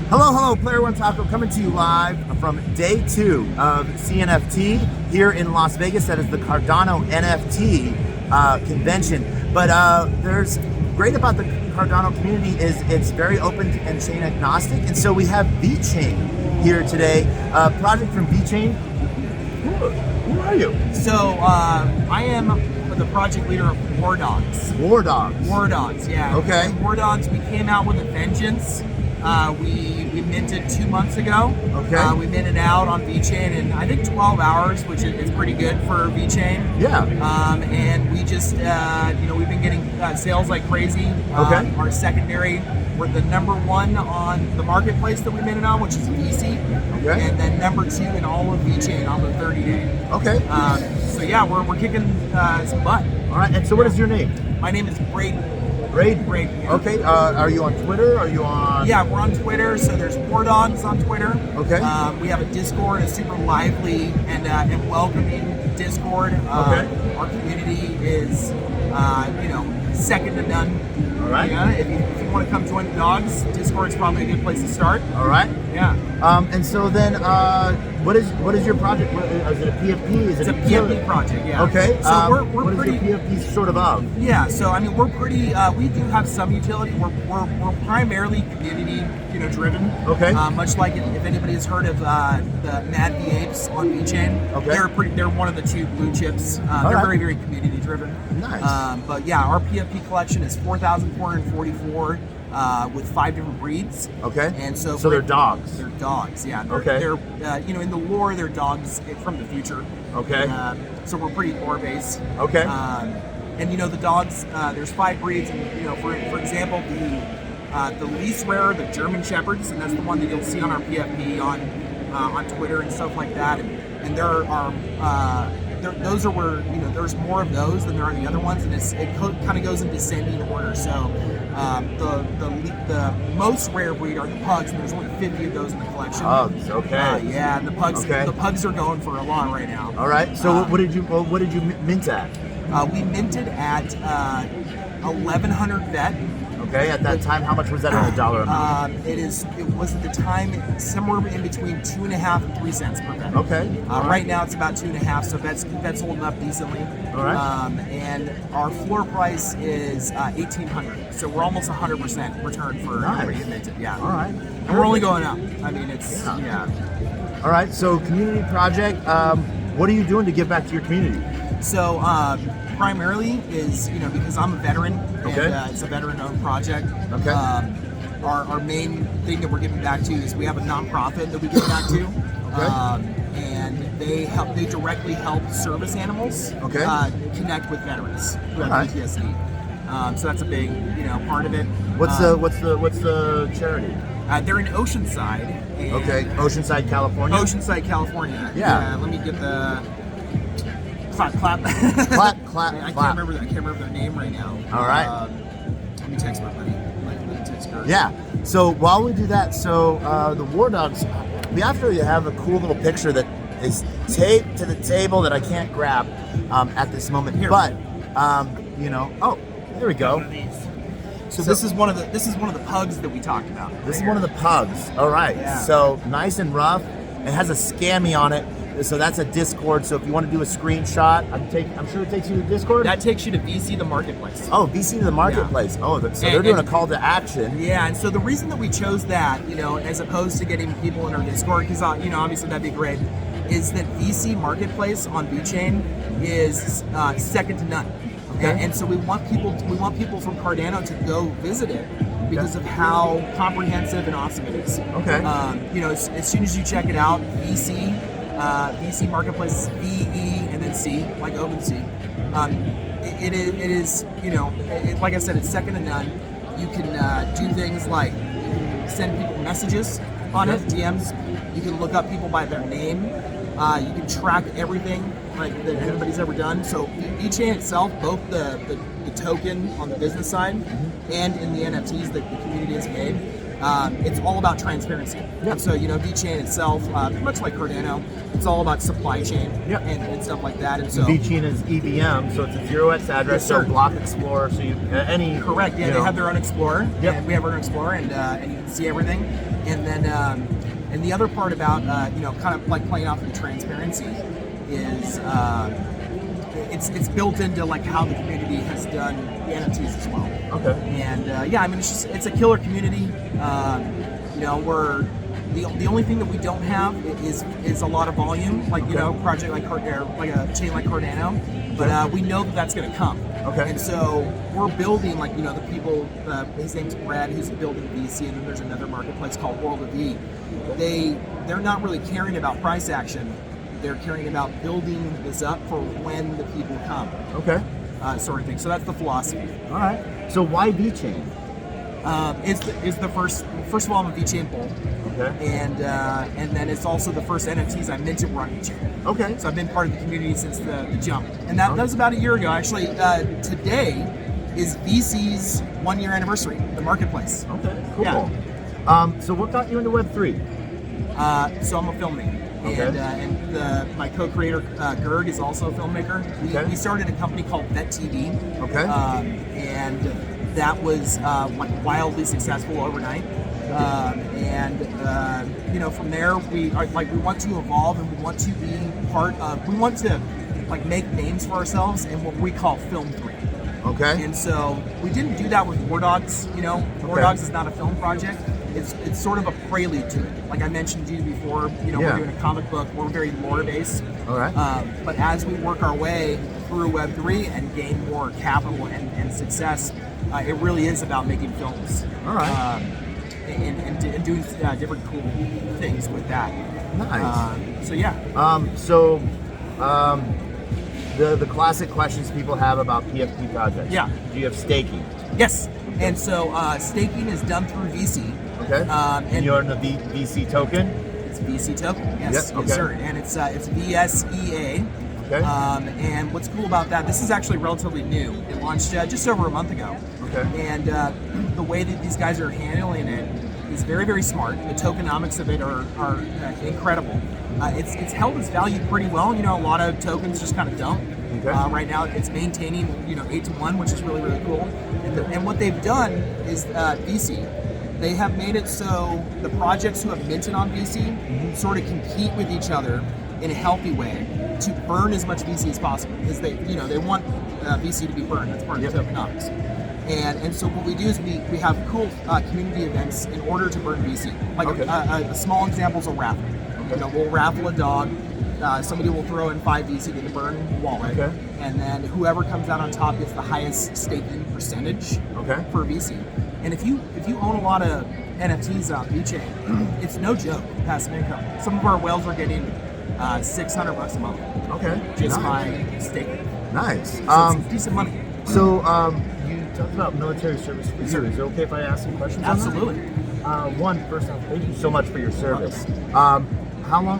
Hello, Player One Taco coming to you live from day 2 of cNFT here in Las Vegas. That is the Cardano NFT convention. But there's great about the Cardano community is it's very open and chain agnostic. And so we have VeChain here today, a project from VeChain. Who are you? So I am the project leader of VVar Dogs. VVar Dogs. VVar Dogs, yeah. Okay. VVar Dogs, we came out with a vengeance. We minted 2 months ago. Okay. We minted out on VeChain in I think 12 hours, which is pretty good for VeChain. Yeah. And we just we've been getting sales like crazy. Okay. Our secondary, we're the #1 on the marketplace that we minted on, which is VC. Okay. And then #2 in all of VeChain on the 30-day. Okay. So yeah, we're kicking some butt. All right. And so, what is your name? My name is Braden. Braden. Yeah. Okay. Are you on Twitter? Are you on? Yeah, we're on Twitter. So there's VVar Dogs on Twitter. Okay. We have a Discord, a super lively and welcoming Discord. Okay. Our community is, second to none. All right. Yeah. If you want to come join the dogs, Discord's probably a good place to start. All right. Yeah. And so then, what is your project? Is it a PFP? Is it It's a PFP project. Yeah. Okay. So we're what pretty. is your PFP sort of of? Yeah, so I mean we're pretty. We do have some utility. We're primarily community, driven. Okay. Much like if anybody has heard of the Mad V Apes on VeChain. Okay. They're one of the 2 blue chips. They're right. very, very community driven. Nice. But yeah, our PFP collection is 4,444 with 5 different breeds. Okay. And so they're dogs. They're dogs. Yeah. Okay. They're in the lore they're dogs from the future. Okay. So we're pretty lore based. Okay. And the dogs, there's 5 breeds, and for example, the least rare, the German Shepherds, and that's the one that you'll see on our PFP on Twitter and stuff like that. And there are those are where there's more of those than there are the other ones, and it kind of goes in descending order. So the most rare breed are the pugs, and there's only 50 of those in the collection. Pugs. Okay. Yeah, and the pugs. Okay. The pugs are going for a lot right now. All right. So what did you mint at? We minted at 1,100 vet. Okay. At that time, how much was that in a dollar amount? It was at the time somewhere in between 2.5 and 3 cents per vet. Okay. Right now it's about 2.5, so that's holding up decently. All right. And our floor price is 1,800, so we're almost 100% return for everybody who minted. Yeah. All right. And we're only going up. I mean, it's yeah. All right. So community project. What are you doing to give back to your community? So primarily is because I'm a veteran and it's a veteran-owned project. Okay. Our main thing that we're giving back to is we have a nonprofit that we give back to. Okay. And they directly help service animals connect with veterans who have PTSD. So that's a big part of it. What's the charity? They're in Oceanside. Okay, Oceanside, California. Oceanside, California. Yeah. Let me get the clap. clap. I can't remember their name right now. All right. Let me text my buddy. Let me text her. Yeah. So while we do that, the VVar Dogs, we actually have a cool little picture that is taped to the table that I can't grab at this moment. Here. But oh, there we go. One of these. So this is one of the pugs that we talked about. This is one of the pugs. All right. Yeah. So nice and rough. It has a scammy on it. So that's a Discord. So if you want to do a screenshot, I'm sure it takes you to Discord. That takes you to VC the marketplace. Oh, VC to the marketplace. Yeah. Oh, so they're doing a call to action. Yeah, and so the reason that we chose that, as opposed to getting people in our Discord, because obviously that'd be great, is that VC marketplace on VeChain is second to none. Okay. And so we want people from Cardano to go visit it because of how comprehensive and awesome it is. Okay. As soon as you check it out, VC marketplace is VE and then C, like OpenSea. It is like I said, it's second to none. You can do things like you can send people messages on it, DMs. You can look up people by their name. You can track everything that anybody's ever done. So VeChain itself, both the token on the business side and in the NFTs that the community has made, it's all about transparency. Yep. And so, VeChain itself, much like Cardano, it's all about supply chain Yep. and stuff like that. And so, VeChain is EVM, so it's a 0x address, Yes, so sir. Block Explorer, so you any correct. Yeah, you they know. have their own Explorer. Yep. And we have our own Explorer, and you can see everything. And then, and the other part about kind of like playing off the transparency is it's built into like how the community has done the NFTs as well. Okay. And it's a killer community. We're the only thing that we don't have is a lot of volume, like project like like a chain like Cardano, but we know that that's going to come. Okay. And so we're building like the people. His name's Brad, who's building VC, and then there's another marketplace called World of V. They're not really caring about price action. They're caring about building this up for when the people come. Okay. Sort of thing. So that's the philosophy. All right. So why VeChain? Is the first of all, I'm a VeChain bull. Okay. And then it's also the first NFTs I minted were on VeChain. Okay. So I've been part of the community since the jump. And that was about a year ago. Actually, today is VC's 1 year anniversary, the marketplace. Okay. Cool. Yeah. So what got you into Web3? So I'm a filmmaker. Okay. And my co-creator, Gerg, is also a filmmaker. Okay. We started a company called Vet TV. Okay. And that was wildly successful overnight. From there we want to evolve, and we want to be we want to make names for ourselves in what we call Film 3. Okay. And so we didn't do that with VVar Dogs. VVar Dogs is not a film project. It's sort of a prelude to it. Like I mentioned to you before, Yeah. we're doing a comic book. We're very lore based. All right. But as we work our way through Web3 and gain more capital and success, it really is about making films. All right. And doing different cool things with that. Nice. So yeah. The classic questions people have about PFP projects. Yeah. Do you have staking? Yes. And so staking is done through VC. Okay. And you're in the VC token? It's VC token. Yes. Yep. Okay. Yes, sir. And it's VSEA. Okay. And what's cool about that, this is actually relatively new. It launched just over a month ago. Okay. And the way that these guys are handling it is very, very smart. The tokenomics of it are incredible. It's held its value pretty well. A lot of tokens just kind of don't. Okay. Right now, it's maintaining 8-to-1, which is really, really cool. And what they've done is VC. They have made it so the projects who have minted on VC sort of compete with each other in a healthy way to burn as much VC as possible, because they want VC to be burned. That's part of the tokenomics. And so what we do is we have cool community events in order to burn VC. Like a small example is a raffle. Okay. We'll raffle a dog. Somebody will throw in 5 VC to the burn wallet, Okay. and then whoever comes out on top gets the highest staking percentage for VC. And if you own a lot of NFTs on VeChain, it's no joke passive income. Some of our whales are getting $600 a month. Okay. Just Nice. by staking. Nice. So it's decent money. So you talked about military service. Is it okay if I ask some questions? on that? Absolutely. First off, thank you so much for your service. How long?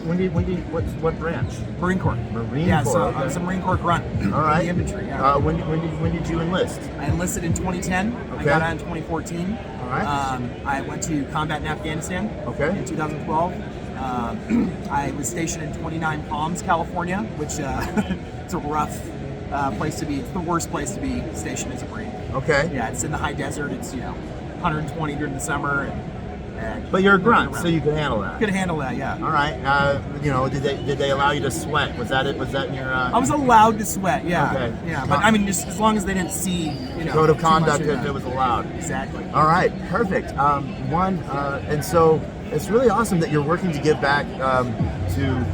What branch? Marine Corps. Marine Yeah, Corps. so Okay. I was a Marine Corps grunt. All right. In the infantry. Yeah. When did you enlist? I enlisted in 2010. Okay. I got out in 2014. All right. I went to combat in Afghanistan. Okay. In 2012. I was stationed in 29 Palms, California, which it's a rough place to be. It's the worst place to be stationed as a Marine. Okay. Yeah, it's in the high desert. It's 120 during the summer. But you're a grunt, so you can handle that. Could handle that, yeah. All right. Did they allow you to sweat? Was that it? Was that in your? I was allowed to sweat, yeah. Okay. Yeah, but I mean, just as long as they didn't see, Code of too much conduct of if it was allowed. Exactly. All right, perfect. And so it's really awesome that you're working to give back to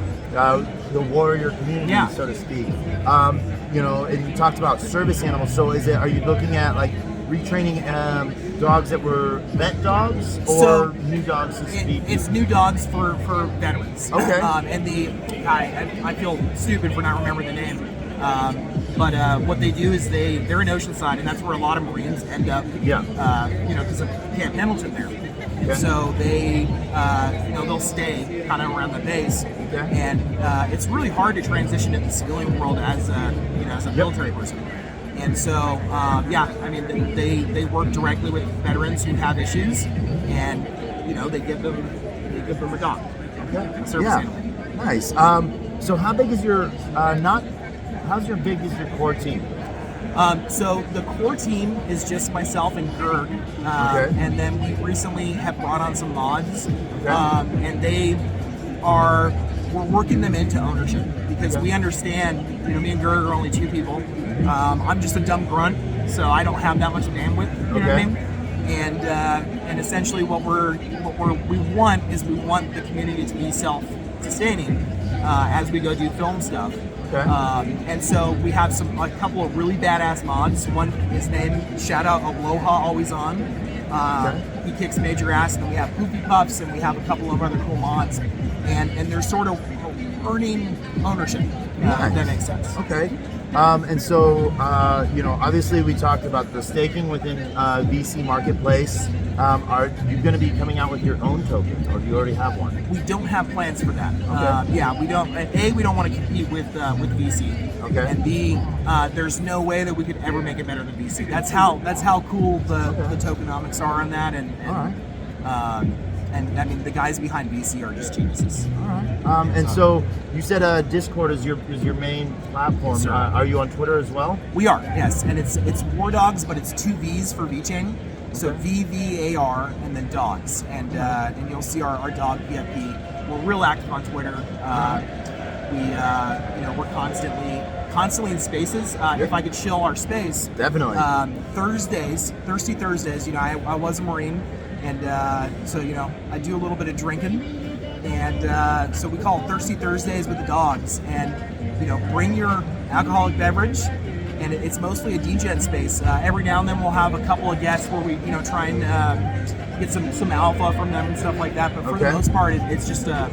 the warrior community, Yeah. so to speak. And you talked about service animals. So are you looking at like retraining dogs that were vet dogs, or new dogs to speak? It's new dogs for veterans. Okay. And I feel stupid for not remembering the name. But what they do is they're in Oceanside, and that's where a lot of Marines end up. Yeah. Because of Camp Pendleton there. And Okay. so they'll stay kind of around the base. Okay. And it's really hard to transition into the civilian world as a military person. And so, yeah, I mean, they work directly with veterans who have issues, and they give them a dog. Okay. A service animal. Nice. So how big is your how big is your core team? So the core team is just myself and Gerg, Okay. and then we recently have brought on some mods, Okay. and we're working them into ownership because we understand, me and Gerg are only 2 people. I'm just a dumb grunt, so I don't have that much bandwidth. You know what I mean? And essentially what we want the community to be self-sustaining as we go do film stuff. Okay. And so we have a couple of really badass mods. One is named shout out Aloha Always On. He kicks major ass, and we have Poopy Puffs, and we have a couple of other cool mods, and they're sort of earning ownership. If that makes sense. Okay. And so, obviously we talked about the staking within VC Marketplace. Are you going to be coming out with your own token, or do you already have one? We don't have plans for that. Okay. Yeah, we don't. A, we don't want to compete with VC. Okay. And B, there's no way that we could ever make it better than VC. That's how cool the tokenomics are on that. And All right. And I mean, the guys behind VC are just geniuses. All right. And so you said Discord is your main platform. Sure. Are you on Twitter as well? We are, yes, and it's VVar Dogs, but it's 2 V's for VeChain. So VVAR and then Dogs, and you'll see our dog PFP. We're real active on Twitter. We're constantly in spaces. If I could shill our space, Definitely. Thirsty Thursdays. I was a Marine, and so I do a little bit of drinking, and so we call it Thirsty Thursdays with the dogs. And bring your alcoholic beverage. And it's mostly a DJ space. Every now and then we'll have a couple of guests where we, try and get some alpha from them and stuff like that. But for the most part, it's just a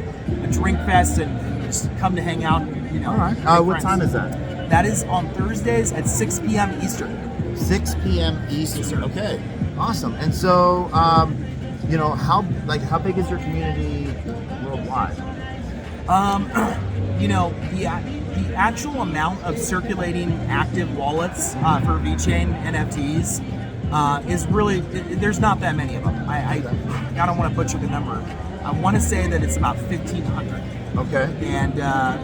drink fest and just come to hang out. All right. What time is that? That is on Thursdays at 6 p.m. Eastern. 6 p.m. Eastern. Okay. Awesome. And so, how big is your community worldwide? The actual amount of circulating active wallets for VeChain NFTs is really, there's not that many of them. I don't want to butcher the number. I want to say that it's about 1,500. Okay. And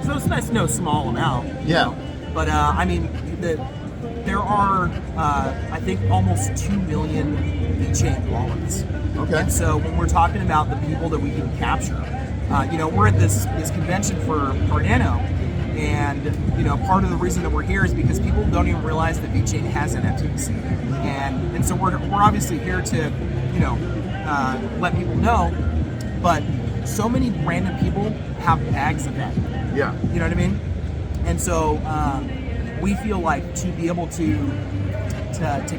so it's no small amount. Yeah. But I mean, there are I think almost 2 million VeChain wallets. Okay. And so when we're talking about the people that we can capture, we're at this convention for Nano, and part of the reason that we're here is because people don't even realize that VeChain has NFTs, and so we're obviously here to let people know, but so many random people have bags of that. Yeah. You know what I mean? And so we feel like to be able to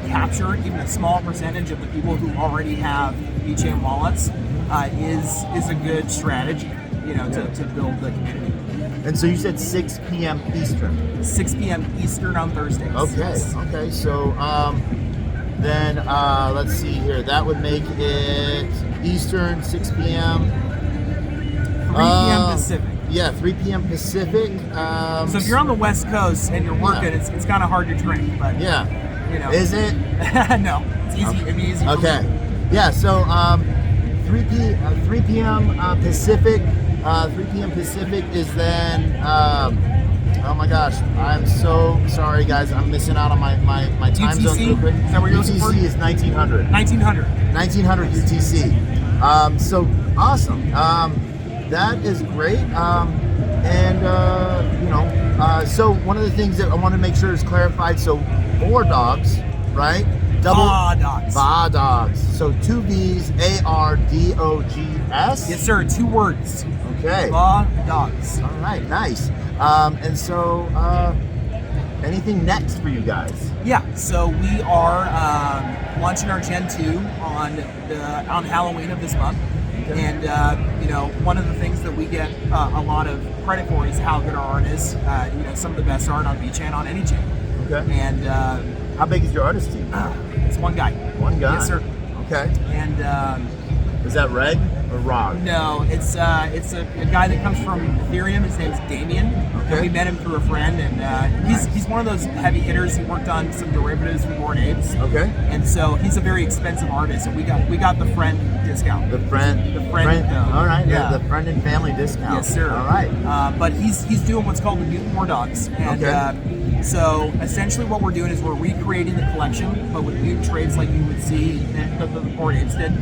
capture even a small percentage of the people who already have VeChain wallets is a good strategy, to build the community. And so you said 6 p.m. Eastern. 6 p.m. Eastern on Thursdays. Okay. Yes. Okay. So then let's see here. That would make it Eastern, 6 p.m. 3 p.m. Pacific. Yeah, 3 p.m. Pacific. So if you're on the West Coast and you're working, it's kind of hard to drink, but yeah, is it? No, it's easy. It'd be easy. Okay. Yeah. So 3 p.m. Pacific. 3 p.m. Pacific is then. Oh my gosh, I'm so sorry, guys. I'm missing out on my time UTC? zone real quick. Is that what you're looking for? UTC is 1900. 1900 UTC. So awesome. That is great. So one of the things that I want to make sure is clarified. So VVar Dogs, right? VVar Dogs. So 2 V's, ARDOGS. Yes, sir. 2 words. Okay. VVar Dogs. All right. Nice. And so, anything next for you guys? Yeah. So we are launching our Gen 2 on Halloween of this month. Okay. And one of the things that we get a lot of credit for is how good our art is. Some of the best art on VeChain on any chain. Okay. And how big is your artist team? it's one guy. One guy. Yes, sir. Okay. And Is that Reg or Rog? No, it's a guy that comes from Ethereum. His name's Damien. Okay. And we met him through a friend, and he's one of those heavy hitters. He worked on some derivatives for Bored Apes. Okay. And so he's a very expensive artist, and we got the friend discount. The friend. All right. Yeah. The friend and family discount. Yes, sir. All right. But he's doing what's called the VVar Dogs, and so essentially what we're doing is we're recreating the collection, but with new trades like you would see that the Bored Apes did.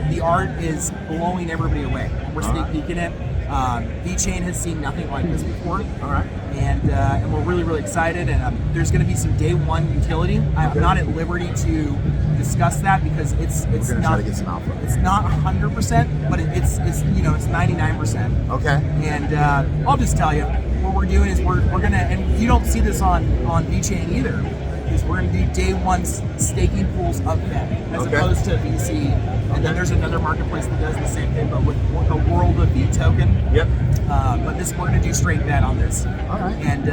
The art is blowing everybody away. We're sneak peeking it. VeChain has seen nothing like this before. All right. And we're really, really excited. And there's going to be some day one utility. I'm not at liberty to discuss that because it's We're gonna not try to get some alpha. it's not 100%, but it's 99%. Okay. And I'll just tell you, what we're doing is we're gonna, and you don't see this on VeChain either, is we're gonna do day one staking pools of that as opposed to VC. And then there's another marketplace that does the same thing, but with a World of V token. Yep. But we're gonna do straight bet on this. All right. And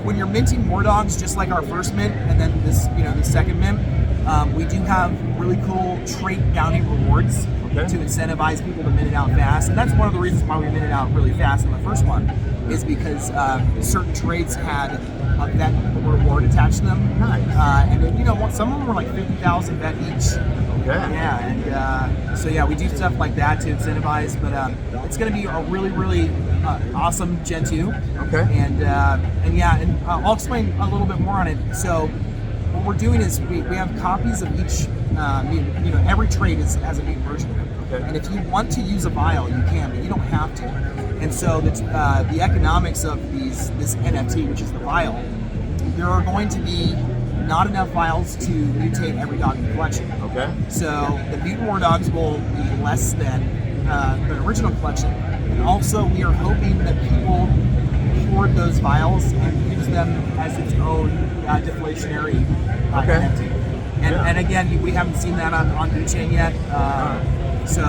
when you're minting War Dogs, just like our first mint, and then the second mint, we do have really cool trait bounty rewards to incentivize people to mint it out fast. And that's one of the reasons why we mint it out really fast in the first one, is because certain traits had a vet reward attached to them. Nice. And some of them were like 50,000 vet each. Okay. Yeah, and so we do stuff like that to incentivize, but it's going to be a really, really awesome Gen 2. Okay. And I'll explain a little bit more on it. So what we're doing is we have copies of each, every trait has a neat version of it. Okay. And if you want to use a vial, you can, but you don't have to. And so the economics of this NFT, which is the vial, there are going to be not enough vials to mutate every dog in the collection. Okay. So the VVar Dogs will be less than the original collection. And also, we are hoping that people hoard those vials and use them as its own deflationary NFT. And again, we haven't seen that on VeChain yet. So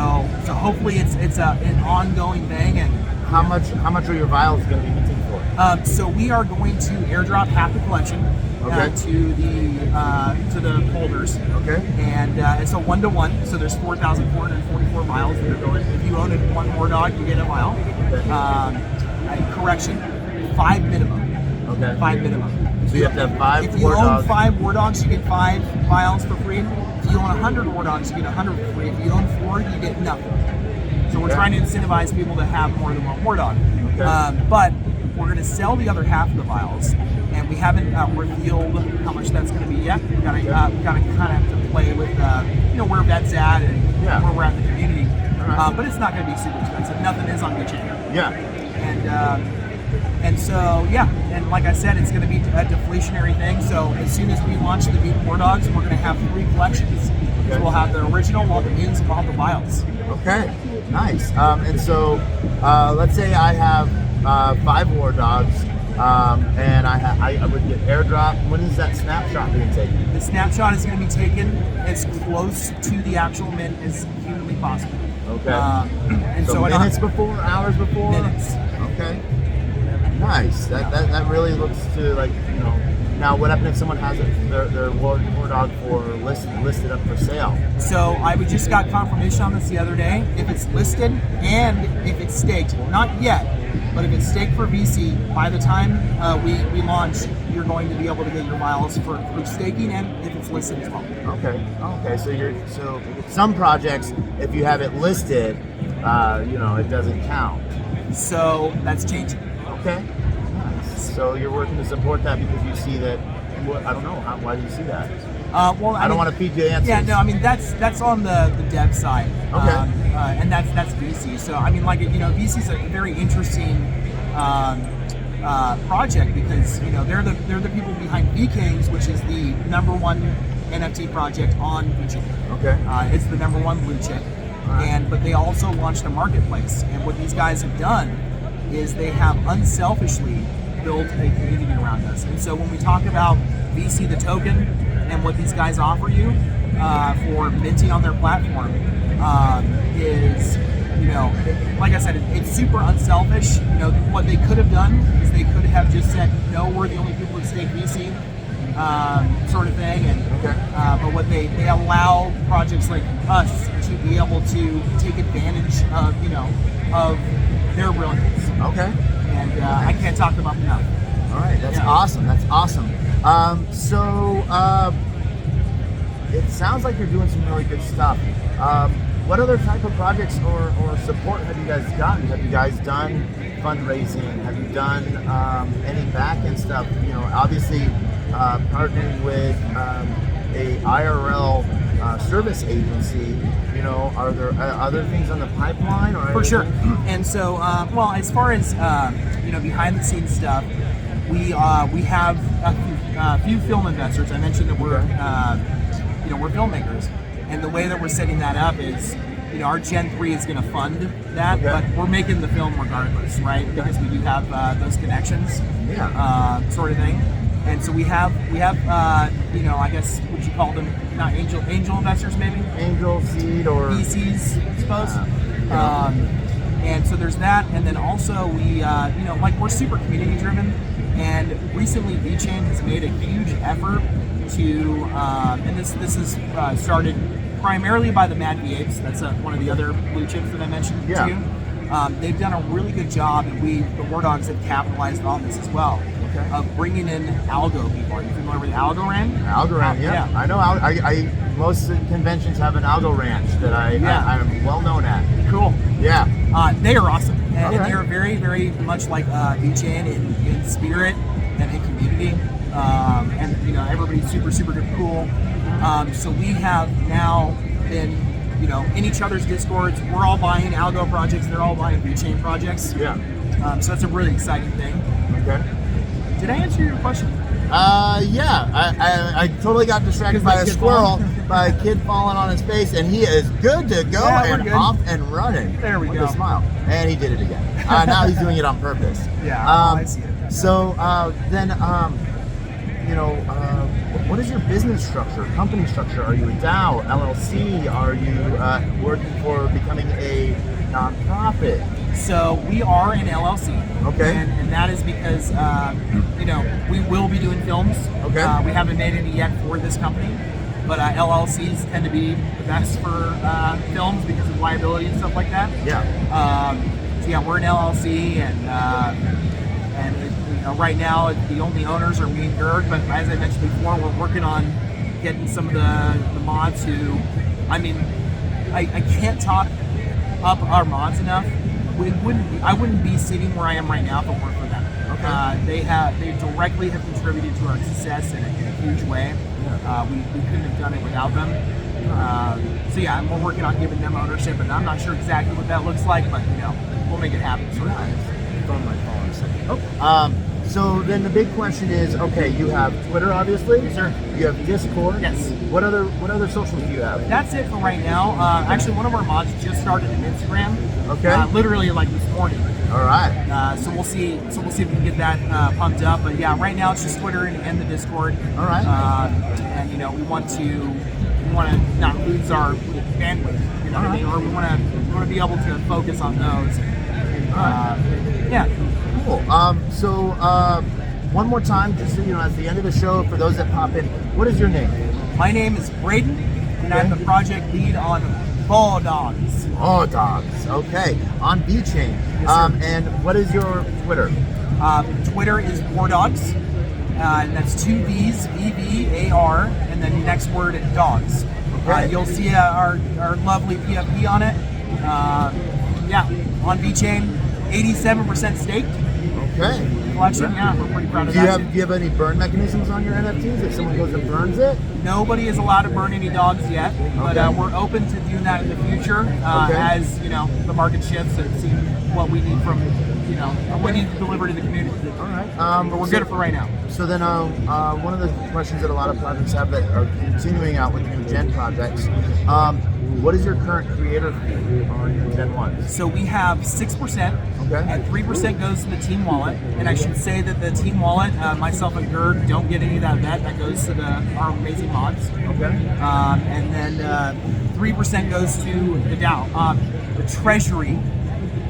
hopefully it's an ongoing thing. And how much are your vials going to be minting for? so we are going to airdrop half the collection to the holders. Okay. And it's a 1-to-1, so there's 4,444 vials that are going. If you own one War Dog, you get a vial. Correction, 5 minimum. Okay. 5 minimum. So you have to have 5 If you War own Dogs. 5 War Dogs, you get 5 vials for free. If you own 100 War Dogs, you get 100 for free. If you own 4, you get nothing. So we're trying to incentivize people to have more than one War Dog. Okay. But we're going to sell the other half of the vials, and we haven't revealed how much that's going to be yet. We got to kind of have to play with where that's at and where we're at in the community. Right. But it's not going to be super expensive. Nothing is on VeChain. Yeah. And so and like I said, it's going to be a deflationary thing. So as soon as we launch the VVar Dogs, we're going to have 3 collections. So we'll have the original, we'll have the mutants, and we'll have the vials. Okay. Nice. And so let's say I have 5 War Dogs. And I would get airdrop. When is that snapshot being taken? The snapshot is going to be taken as close to the actual mint as humanly possible. Okay. And so minutes before, hours before? Minutes. Okay. Nice. That really looks to like, now what happens if someone has their War Dog listed up for sale? So I just got confirmation on this the other day. If it's listed and if it's staked, not yet, but if it's staked for VC, by the time we launch, you're going to be able to get your vials for staking and if it's listed as well. Okay. So some projects, if you have it listed, it doesn't count. So that's changing. Okay. Nice. So you're working to support that because you see that. I don't know. Why do you see that? Well, I don't want to feed you answers. Yeah, no, I mean that's on the dev side. Okay. And that's VC. So I mean, VC is a very interesting project because they're the people behind VKings, which is the #1 NFT project on VeChain. Okay. It's the #1 blue chip. Right. But they also launched a marketplace, and what these guys have done is they have unselfishly built a community around us. And so when we talk about VC the token and what these guys offer you for minting on their platform is, like I said, it's super unselfish. What they could have done is they could have just said, no, we're the only people that stake VC. sort of thing. And Okay. but what they allow projects like us to be able to take advantage of of their brilliance. Okay. And I can't talk about them enough. All right, that's Yeah. awesome. That's awesome. It sounds like you're doing some really good stuff. What other type of projects or support have you guys gotten? Have you guys done fundraising? Have you done any back-end stuff? Obviously partnering with a IRL service agency. Are there other things on the pipeline? Or For sure. And so, well, as far as behind the scenes stuff, we have a few film investors. I mentioned that we're filmmakers, and the way that we're setting that up is, our Gen 3 is going to fund that, Okay. but we're making the film regardless, right? Because we do have those connections, Yeah. sort of thing. And so we have I guess would you call them not angel investors maybe? Angel seed or VCs, I suppose. Yeah. And so there's that, and then also we, we're super community driven, and recently VChain has made a huge effort to, and this is started primarily by the Mad V8s. That's one of the other blue chips that I mentioned Yeah. to you. They've done a really good job, and the War Dogs have capitalized on this as well. Okay. Of bringing in algo people. Are you familiar with Algorand? Algorand, yeah. I know. Most conventions have an algo ranch that I'm well known at. Cool. Yeah. They are awesome, and Okay. they are very, very much like VChain in spirit and in community, and everybody's super, super cool. So we have now been, in each other's discords. We're all buying algo projects. They're all buying VChain projects. Yeah. So that's a really exciting thing. Okay. Did I answer your question? Yeah. I totally got distracted by a Kid squirrel, falling. by a kid falling on his face, and he is good to go Yeah, we're and good. off and running. There we with go. a smile, and he did it again. Now he's doing it on purpose. Yeah, I see it. So what is your business structure, company structure? Are you a DAO, LLC? Are you working for becoming a nonprofit? So we are an LLC. Okay. And that is because, we will be doing films. Okay. We haven't made any yet for this company, but LLCs tend to be the best for films because of liability and stuff like that. Yeah. So yeah, we're an LLC, and right now the only owners are me and Gerg. But as I mentioned before, we're working on getting some of the mods who, I can't talk up our mods enough. I wouldn't be sitting where I am right now if it weren't for them. Okay. They directly have contributed to our success in a huge way. We couldn't have done it without them. So yeah, we're working on giving them ownership, and I'm not sure exactly what that looks like, but we'll make it happen. Sort of thing. Phone my phone a second. Oh. So then the big question is, okay, you have Twitter, obviously. Yes, sir. You have Discord. Yes. What other socials do you have? That's it for right now. Actually, one of our mods just started an Instagram. Okay. Literally like this morning. All right. So we'll see. So we'll see if we can get that pumped up. But yeah, right now it's just Twitter and the Discord. All right. And we want to not lose our bandwidth. You know what I mean? Or we want to be able to focus on those. Yeah. Cool. One more time, just so at the end of the show, for those that pop in, what is your name? My name is Braden, and I'm the project lead on VVar Dogs. Oh, Dogs. Okay. On VChain. Yes, sir. And what is your Twitter? Twitter is VVar Dogs, and that's 2 V's, VVAR, and then next word dogs. Okay. You'll see our lovely PFP on it. On VChain, 87% staked. Okay. Collection, yeah, we're pretty proud of Do you that. have any burn mechanisms on your NFTs? If someone goes and burns it? Nobody is allowed to burn any dogs yet, but Okay. we're open to doing that in the future Okay. as the market shifts and see what we need from what we need to deliver to the community. All right. But we're good for right now. So then, one of the questions that a lot of projects have that are continuing out with new Gen projects, what is your current creator fee on your Gen 1? So we have 6%, Okay. and 3% goes to the team wallet. And I should say that the team wallet, myself and Gerg, don't get any of that vet. That goes to our amazing mods. Okay. And then 3% goes to the DAO, the treasury,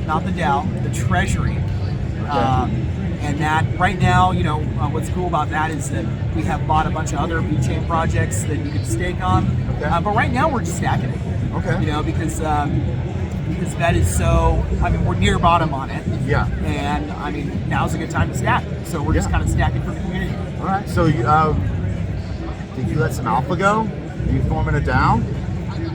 not the DAO, the treasury. And that right now, what's cool about that is that we have bought a bunch of other VeChain projects that you can stake on. Okay. But right now we're just stacking it. Okay. Because that is so. I mean, we're near bottom on it. Yeah. And I mean, now's a good time to stack. So we're just kind of stacking for the community. All right. So you, did you let some alpha go? Are you forming it down?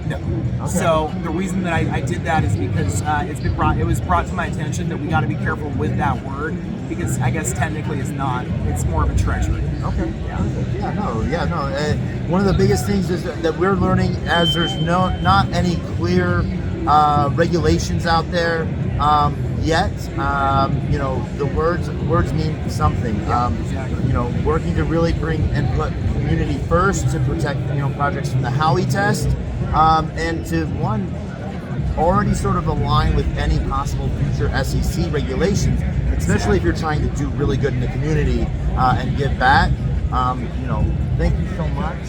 No. Okay. So the reason that I did that is because it was brought to my attention that we got to be careful with that word, because I guess technically it's more of a treasury. Okay. Yeah. One of the biggest things is that we're learning, as there's not any clear regulations out there yet. The words mean something. Exactly. Working to really bring and put community first to protect projects from the Howey test, and to already sort of align with any possible future SEC regulations, especially if you're trying to do really good in the community and give back. Thank you so much.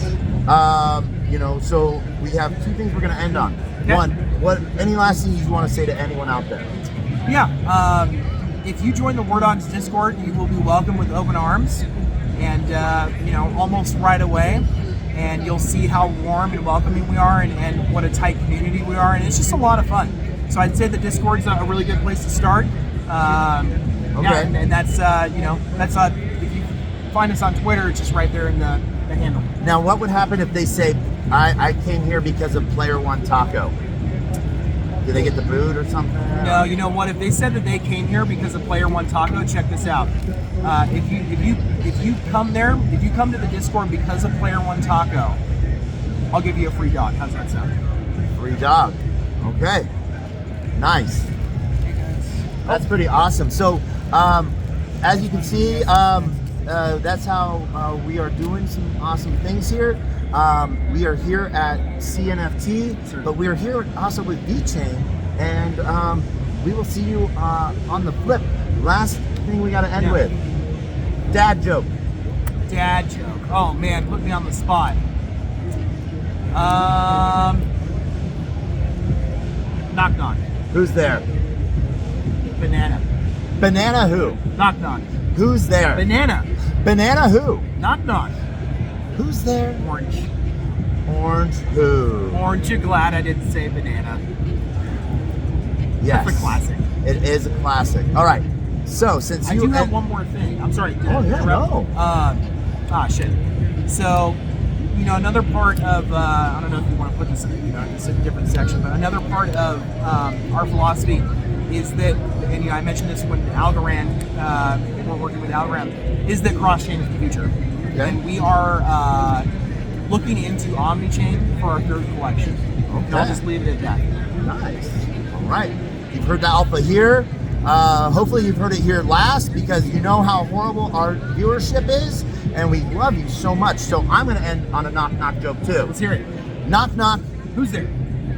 So we have two things we're going to end on. Okay. One, any last things you want to say to anyone out there? Yeah. If you join the VVar Dogs Discord, you will be welcomed with open arms, and almost right away. And you'll see how warm and welcoming we are, and what a tight community we are, and it's just a lot of fun. So I'd say the Discord's a really good place to start. Okay. Yeah, and that's if you find us on Twitter, it's just right there in the handle. Now, what would happen if they say, I came here because of Player One Taco? Do they get the boot or something? No, you know what? If they said that they came here because of Player One Taco, check this out. If you come to the Discord because of Player One Taco, I'll give you a free dog. How's that sound? Free dog. Okay. Nice. That's pretty awesome. So, as you can see, that's how we are doing some awesome things here. We are here at cNFT, but we are here also with VeChain, and we will see you on the flip. Last thing we got to end with. Dad joke. Dad joke. Oh man, put me on the spot. Knock knock. Who's there? Banana. Banana who? Knock knock. Who's there? Banana. Banana who? Knock knock. Who's there? Orange. Orange who? Orange, you're glad I didn't say banana. Yes. That's a classic. It is a classic. All right. So since I do have one more thing. I'm sorry. Oh yeah, no. Shit. So, another part of I don't know if you want to put this in, it's a different section, but another part of our philosophy is that, and I mentioned this when Algorand, we're working with Algorand, is that cross-chain is the future, and we are looking into omni-chain for our third collection. Okay. And I'll just leave it at that. Nice. All right. You've heard the alpha here. Hopefully you've heard it here last, because you know how horrible our viewership is, and we love you so much. So I'm going to end on a knock knock joke too. Let's hear it. Knock knock. Who's there?